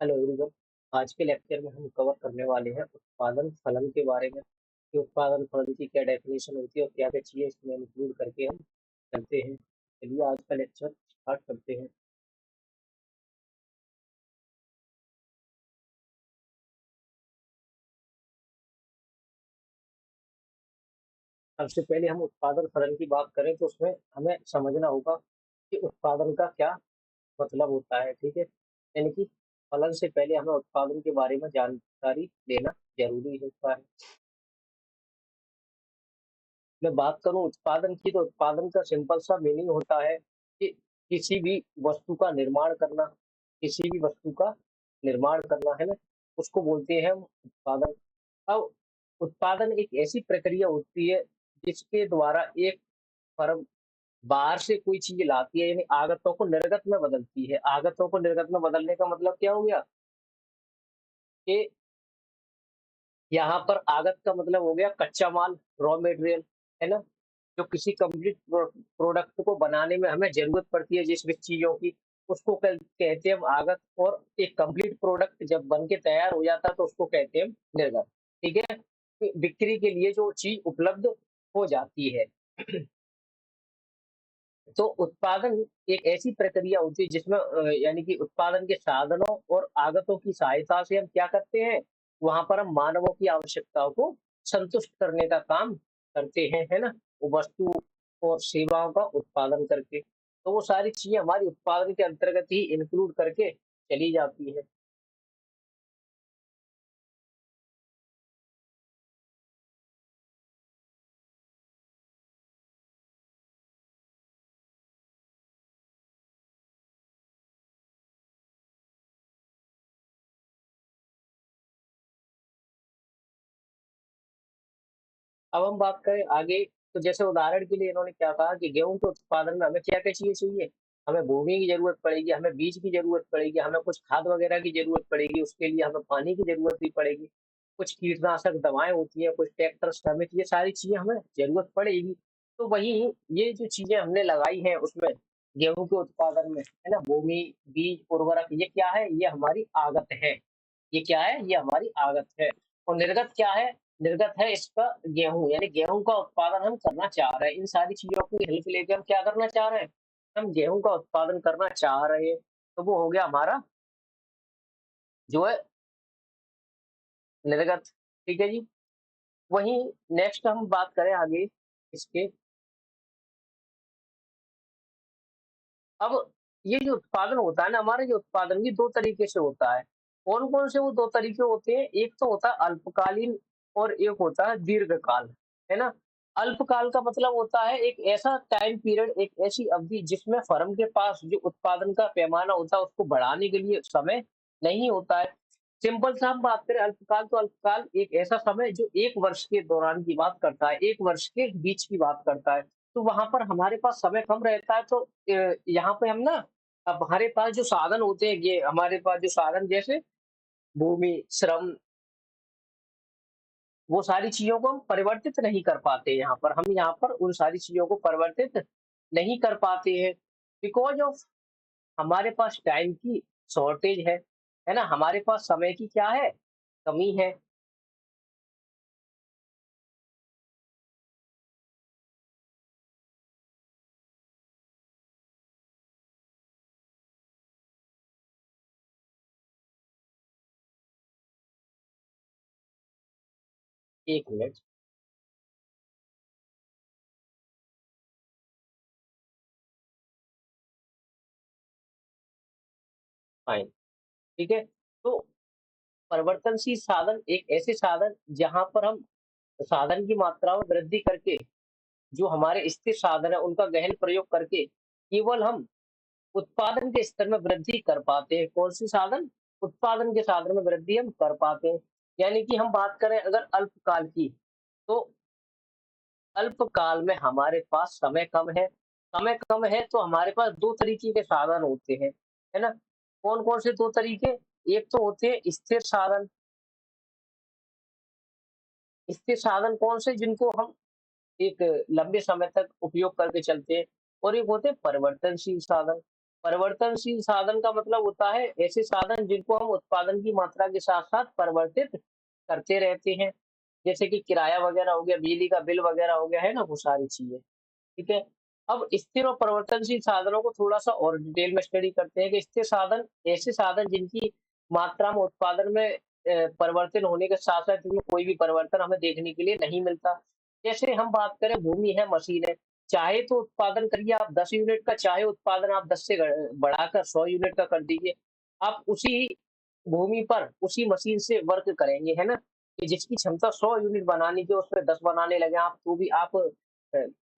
Hello everyone. आज के lecture में हम कवर करने वाले हैं उत्पादन फलन के बारे में कि उत्पादन फलन की क्या डेफिनेशन होती है और क्या क्या चीज़ें इसमें इंक्लूड करके हम करते हैं। चलिए आज का लेक्चर स्टार्ट करते हैं। सबसे पहले हम उत्पादन फलन की बात करें तो उसमें हमें समझना होगा कि उत्पादन का क्या मतलब होता है। ठीक है, यानी कि फलन से पहले हमें उत्पादन के बारे में जानकारी लेना जरूरी होता है। मैं बात करूं उत्पादन की तो उत्पादन का सिंपल सा मीनिंग होता है कि किसी भी वस्तु का निर्माण करना, किसी भी वस्तु का निर्माण करना है ना, उसको बोलते हैं हम उत्पादन। अब उत्पादन एक ऐसी प्रक्रिया होती है जिसके द्वारा एक फर्म बाहर से कोई चीज लाती है, यानी आगतों को निर्गत में बदलती है। आगतों को निर्गत में बदलने का मतलब क्या हो गया कि यहाँ पर आगत का मतलब हो गया कच्चा माल, रॉ मटेरियल, है ना, जो किसी कंप्लीट प्रोडक्ट को बनाने में हमें जरूरत पड़ती है जिस भी चीजों की, उसको कहते हैं हम आगत। और एक कंप्लीट प्रोडक्ट जब बन के तैयार हो जाता है तो उसको कहते हैं हम निर्गत। ठीक है, कि बिक्री के लिए जो चीज उपलब्ध हो जाती है। तो उत्पादन एक ऐसी प्रक्रिया होती है जिसमें यानी कि उत्पादन के साधनों और आगतों की सहायता से हम क्या करते हैं, वहां पर हम मानवों की आवश्यकताओं को संतुष्ट करने का काम करते हैं, है ना, वो वस्तु और सेवाओं का उत्पादन करके। तो वो सारी चीजें हमारी उत्पादन के अंतर्गत ही इंक्लूड करके चली जाती है। अब हम बात करें आगे, तो जैसे उदाहरण के लिए इन्होंने क्या कहा कि गेहूं के उत्पादन में हमें क्या क्या चीजें चाहिए। हमें भूमि की जरूरत पड़ेगी, हमें बीज की जरूरत पड़ेगी, हमें कुछ खाद वगैरह की जरूरत पड़ेगी, उसके लिए हमें पानी की जरूरत भी पड़ेगी, कुछ कीटनाशक दवाएं होती हैं, कुछ ट्रैक्टर श्रमिक, ये सारी चीजें हमें जरूरत पड़ेगी। तो वही ये जो चीजें हमने लगाई हैं उसमें गेहूं के उत्पादन में, है ना, भूमि, बीज, उर्वरक, ये क्या है, ये हमारी आगत है। ये क्या है, ये हमारी आगत है। और निर्गत क्या है, निर्गत है इसका गेहूं, यानी गेहूं का उत्पादन हम करना चाह रहे हैं। इन सारी चीजों की हेल्प लेके हम क्या करना चाह रहे हैं, हम गेहूं का उत्पादन करना चाह रहे हैं। तो वो हो गया हमारा जो है निर्गत। ठीक है जी। वहीं नेक्स्ट हम बात करें आगे इसके। अब ये जो उत्पादन होता है ना, हमारे जो उत्पादन भी दो तरीके से होता है। कौन कौन से वो दो तरीके होते हैं, एक तो होता है अल्पकालीन और एक होता है दीर्घकाल, है ना। अल्पकाल का मतलब होता है एक ऐसा टाइम पीरियड, एक ऐसी अवधि जिसमें फर्म के पास जो उत्पादन का पैमाना होता है उसको बढ़ाने के लिए समय नहीं होता है। सिंपल सा हम बात करें अल्पकाल, तो अल्पकाल एक ऐसा समय जो एक वर्ष के दौरान की बात करता है, एक वर्ष के बीच की बात करता है। तो वहां पर हमारे पास समय कम रहता है, तो यहाँ पे हम ना, अब हमारे पास जो साधन होते हैं, ये हमारे पास जो साधन जैसे भूमि, श्रम, वो सारी चीजों को हम परिवर्तित नहीं कर पाते। यहाँ पर हम यहाँ पर उन सारी चीजों को परिवर्तित नहीं कर पाते हैं, बिकॉज ऑफ हमारे पास टाइम की शॉर्टेज है ना, हमारे पास समय की क्या है, कमी है। एक मिनट, फाइन। ठीक है, तो परिवर्तनशील साधन एक ऐसे साधन जहां पर हम साधन की मात्रा में वृद्धि करके जो हमारे स्थिर साधन है उनका गहन प्रयोग करके केवल हम उत्पादन के स्तर में वृद्धि कर पाते हैं। कौन सी साधन, उत्पादन के साधन में वृद्धि हम कर पाते हैं। यानी कि हम बात करें अगर अल्पकाल की, तो अल्पकाल में हमारे पास समय कम है। समय कम है तो हमारे पास दो तरीके के साधन होते हैं, है ना। कौन कौन से दो तरीके, एक तो होते हैं स्थिर साधन। स्थिर साधन कौन से, जिनको हम एक लंबे समय तक उपयोग करके चलते हैं। और एक होते हैं परिवर्तनशील साधन। परिवर्तनशील साधन का मतलब होता है ऐसे साधन जिनको हम उत्पादन की मात्रा के साथ-साथ परिवर्तित करते रहते हैं। जैसे कि किराया वगैरह हो गया, बिजली का बिल वगैरह हो गया, है ना? वो सारी चीज़ें, ठीक है? अब स्थिर और परिवर्तनशील साधनों को थोड़ा-सा और डिटेल में स्टडी करते हैं कि स्थिर साधन ऐसे साधन जिनकी मात्रा में उत्पादन में परिवर्तन होने के साथ-साथ इनमें कोई भी परिवर्तन हमें देखने के लिए नहीं मिलता। जैसे हम बात करें भूमि है, मशीन है, चाहे तो उत्पादन करिए आप 10 यूनिट का, चाहे उत्पादन आप 10 से बढ़ाकर 100 यूनिट का कर दीजिए। आप उसी भूमि पर उसी मशीन से वर्क करेंगे, है ना? कि जिसकी क्षमता 100 यूनिट बनाने की उसपे 10 बनाने लगे आप, तो भी आप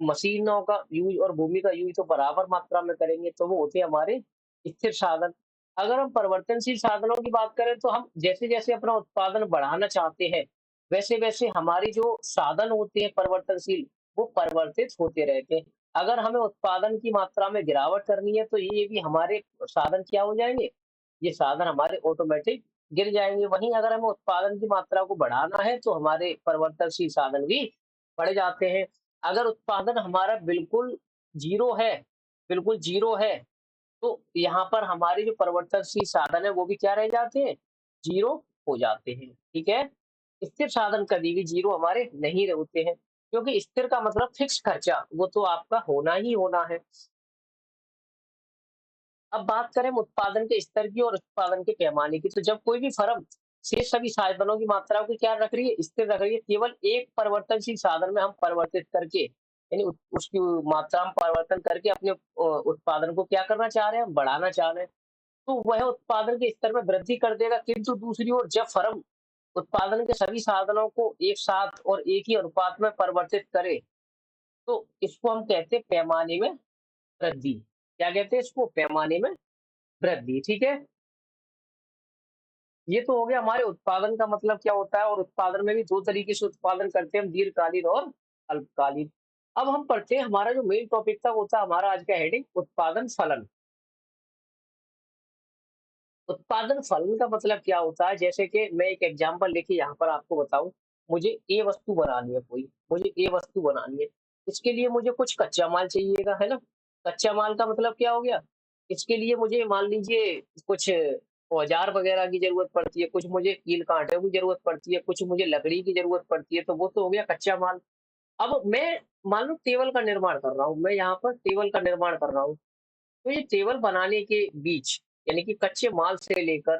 मशीनों का यूज़ और भूमि का यूज़ तो बराबर मात्रा में करेंगे, तो वो होते हैं हमारे स्थिर साधन। अगर हम परिवर्तनशील साधनों की बात करें, तो हम जैसे-जैसे अपना उत्पादन बढ़ाना चाहते हैं, वैसे-वैसे हमारे जो साधन होते हैं परिवर्तनशील, वो परिवर्तित होते रहते हैं। अगर हमें उत्पादन की मात्रा में गिरावट करनी है, तो ये भी हमारे साधन क्या हो जाएँगे? ये साधन हमारे ऑटोमेटिक गिर जाएँगे। वहीं अगर हमें उत्पादन की मात्रा को बढ़ाना है, तो हमारे परिवर्तनशील साधन भी बढ़ जाते हैं। अगर उत्पादन हमारा बिल्कुल ज़ीरो है, तो यहाँ पर हमारे जो परिवर्तनशील साधन है, वो भी क्या रह जाते हैं? ज़ीरो हो जाते हैं, ठीक है? स्थिर साधन कभी भी ज़ीरो हमारे नहीं होते हैं, क्योंकि स्थिर का मतलब फिक्स खर्चा, वो तो आपका होना ही होना है। अब बात करें हम उत्पादन के स्तर की और उत्पादन के पैमाने की, तो जब कोई भी फर्म शेष सभी साधनों की मात्रा को क्या रख रही है? स्थिर रख रही है, केवल एक परिवर्तनशील साधन में हम परिवर्तित करके, यानी उसकी मात्रा में परिवर्तन करके अपने उत्पादन को क्या करना चाह रहे हैं? हम बढ़ाना चाह रहे हैं। तो वह उत्पादन के स्तर में वृद्धि कर देगा, किंतु दूसरी ओर जब फर्म उत्पादन के सभी साधनों को एक साथ और एक ही अनुपात में परिवर्तित करे, तो इसको हम कहते हैं पैमाने में वृद्धि। क्या कहते हैं इसको? पैमाने में वृद्धि, ठीक है? ये तो हो गया हमारे उत्पादन का मतलब क्या होता है, और उत्पादन में भी 2 तरीके से उत्पादन करते हैं हम, दीर्घकालीन और अल्पकालीन। अब हम पढ़ते हैं, हमारा जो मेन टॉपिक था वो था हमारा आज का हेडिंग उत्पादन फलन। उत्पादन फलन का मतलब क्या होता है? जैसे कि मैं एक एग्जांपल लेके यहाँ पर आपको बताऊँ, मुझे ए वस्तु बनानी है कोई, मुझे ए वस्तु बनानी है। इसके लिए मुझे कुछ कच्चा माल चाहिएगा, है ना? कच्चा माल का मतलब क्या हो गया? इसके लिए मुझे मान लीजिए कुछ औज़ार वग़ैरह की ज़रूरत पड़ती है, कुछ मुझे कील-काँटों की ज़रूरत पड़ती है, कुछ मुझे लकड़ी की ज़रूरत पड़ती है, तो वो तो हो गया कच्चा माल। अब मैं मान लो टेबल का निर्माण कर रहा हूँ, मैं यहाँ पर टेबल का निर्माण कर रहा हूँ। तो ये टेबल बनाने के बीच, यानी कि कच्चे माल से लेकर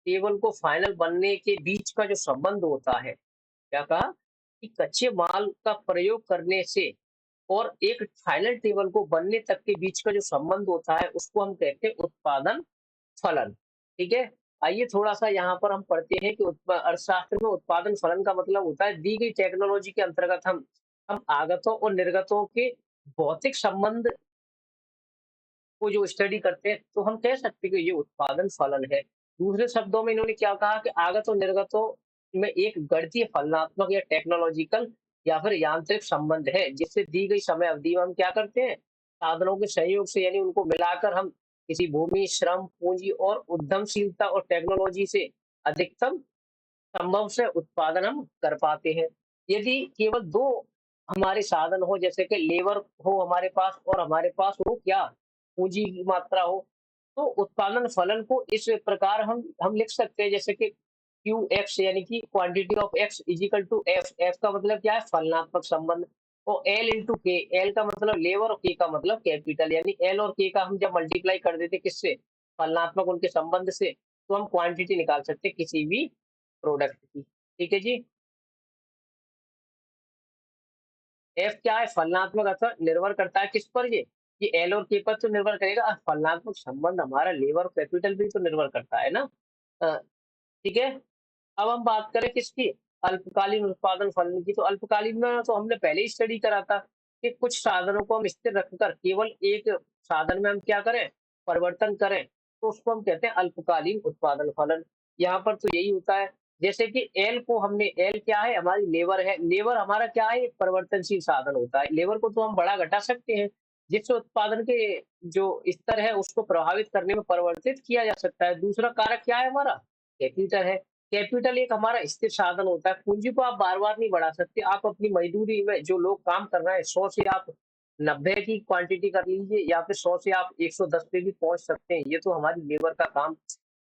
टेबल को फाइनल बनने के बीच का जो संबंध होता है, क्या कहा? कि कच्चे माल का प्रयोग करने से और एक फाइनल टेबल को बनने तक के बीच का जो संबंध होता है, उसको हम कहते हैं उत्पादन फलन, ठीक है? आइए थोड़ा-सा यहाँ पर हम पढ़ते हैं कि अर्थशास्त्र में उत्पादन फलन का मतलब होता है दी गई टेक्नोलॉजी के अंतर्गत हम आगतों और निर्गतों के भौतिक संबंध को जो स्टडी करते हैं, तो हम कह सकते हैं कि ये उत्पादन फलन है। दूसरे शब्दों में इन्होंने क्या कहा कि आगत और निर्गतों में एक गणितीय फलनात्मक या टेक्नोलॉजिकल या फिर यांत्रिक संबंध है, जिससे दी गई समय अवधि में हम क्या करते हैं? साधनों के संयोग से, यानी उनको मिलाकर हम किसी भूमि, श्रम, पूँजी और उद्यमशीलता और टेक्नोलॉजी से अधिकतम संभव से उत्पादन हम कर पाते हैं। यदि केवल 2 हमारे साधन हो, जैसे कि लेबर हो हमारे पास और हमारे पास हो क्या? पूँजी की मात्रा हो, तो उत्पादन फलन को इस प्रकार हम लिख सकते हैं, जैसे कि क्यूएक्स, यानी कि quantity of X is equal to F. F का मतलब क्या है? फलनात्मक संबंध। और एल इंटू के, एल का मतलब लेबर और के का मतलब कैपिटल, यानी एल और के का हम जब मल्टीप्लाई कर देते किससे? फलनात्मक उनके संबंध से, तो हम क्वांटिटी निकाल सकते हैं किसी भी प्रोडक्ट की। ठीक है जी। एफ क्या है? फलनात्मक अथवा निर्भर करता है किस पर ये एल और के पर तो निर्भर करेगा। फलनात्मक संबंध हमारा लेबर और कैपिटल भी तो निर्भर करता है ना। अ, ठीक है। अब हम बात करें किसकी? अल्पकालीन उत्पादन फलन की। तो अल्पकालीन में तो हमने पहले ही स्टडी करा था कि कुछ साधनों को हम स्थिर रखकर केवल एक साधन में हम क्या करें? परिवर्तन करें, तो उसको हम कहते हैं अल्पकालीन उत्पादन फलन। यहाँ पर तो यही होता है। जैसे कि एल को हमने, एल क्या है? हमारी लेबर है। लेबर हमारा क्या है? एक परिवर्तनशील साधन होता है। लेबर को तो हम बढ़ा घटा सकते हैं, जिससे उत्पादन के जो स्तर है उसको प्रभावित करने में परिवर्तित किया जा सकता है। दूसरा कारक क्या है हमारा? कैपिटल है। कैपिटल एक हमारा स्थिर साधन होता है। पूँजी को आप बार-बार नहीं बढ़ा सकते। आप अपनी मज़दूरी में जो लोग काम कर रहे हैं, 100 से आप 90 की क्वांटिटी कर लीजिए या फिर 100 से आप 110 पे भी पहुँच सकते हैं। ये तो हमारी लेबर का काम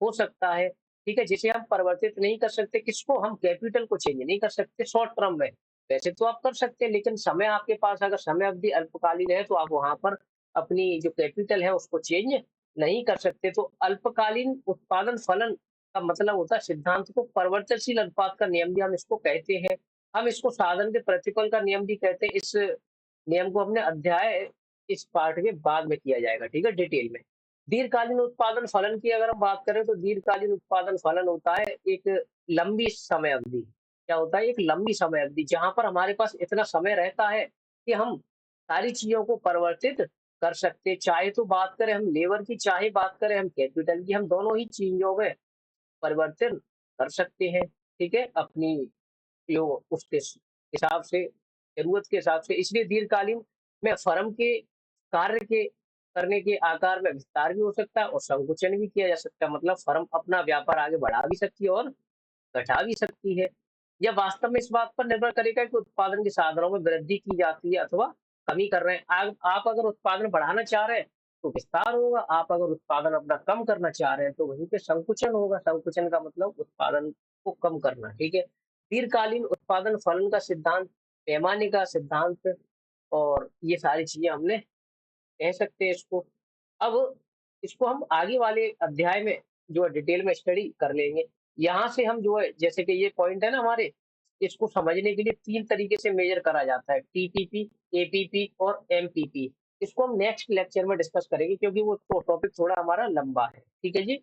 हो सकता है, ठीक है? जिसे हम परिवर्तित नहीं कर सकते, किसको हम कैपिटल को चेंज नहीं कर सकते शॉर्ट टर्म में। वैसे तो आप कर सकते हैं, लेकिन समय आपके पास अगर समय अवधि अल्पकालीन है, तो आप वहाँ पर अपनी जो कैपिटल है उसको चेंज नहीं कर सकते। तो अल्पकालीन उत्पादन फलन का मतलब होता है सिद्धांत को परिवर्तनशील अनुपात का नियम भी हम इसको कहते हैं। हम इसको साधन के प्रतिफल का नियम भी कहते हैं। इस नियम को हमने अध्याय इस पार्ट के बाद में किया जाएगा, ठीक है, डिटेल में। दीर्घकालीन उत्पादन फलन की अगर हम बात करें तो दीर्घकालीन उत्पादन फलन होता है एक लंबी समय अवधि। क्या होता है? एक लंबी समय अवधि जहाँ पर हमारे पास इतना समय रहता है कि हम सारी चीज़ों को परिवर्तित कर सकते हैं। चाहे तो बात करें हम लेबर की, चाहे बात करें हम कैपिटल की, हम दोनों ही चीज़ों में परिवर्तन कर सकते हैं, ठीक है? अपनी जो उसके हिसाब से, ज़रूरत के हिसाब से। इसलिए दीर्घकालीन में फर्म के कार्य के करने के आकार में विस्तार भी हो सकता है और संकुचन भी किया जा सकता है। मतलब फर्म अपना व्यापार आगे बढ़ा भी सकती है और घटा भी सकती है। यह वास्तव में इस बात पर निर्भर करेगा कि उत्पादन के साधनों में वृद्धि की जाती है अथवा कमी कर रहे हैं। आप अगर उत्पादन बढ़ाना चाह रहे हैं, तो विस्तार होगा। आप अगर उत्पादन अपना कम करना चाह रहे हैं, तो वहीं पे संकुचन होगा। संकुचन का मतलब उत्पादन को कम करना, ठीक है? दीर्घकालीन उत्पादन फलन का सिद्धांत, पैमाने का सिद्धांत और ये सारी चीज़ें हमने कह सकते हैं इसको। अब इसको हम आगे वाले अध्याय में जो है डिटेल में स्टडी कर लेंगे। यहाँ से हम जो है जैसे कि ये पॉइंट है ना हमारे, इसको समझने के लिए 3 तरीके से मेज़र करा जाता है, टीपीपी, एपीपी और एमपीपी। इसको हम नेक्स्ट लेक्चर में डिस्कस करेंगे क्योंकि वो तो टॉपिक थोड़ा हमारा लंबा है। ठीक है जी?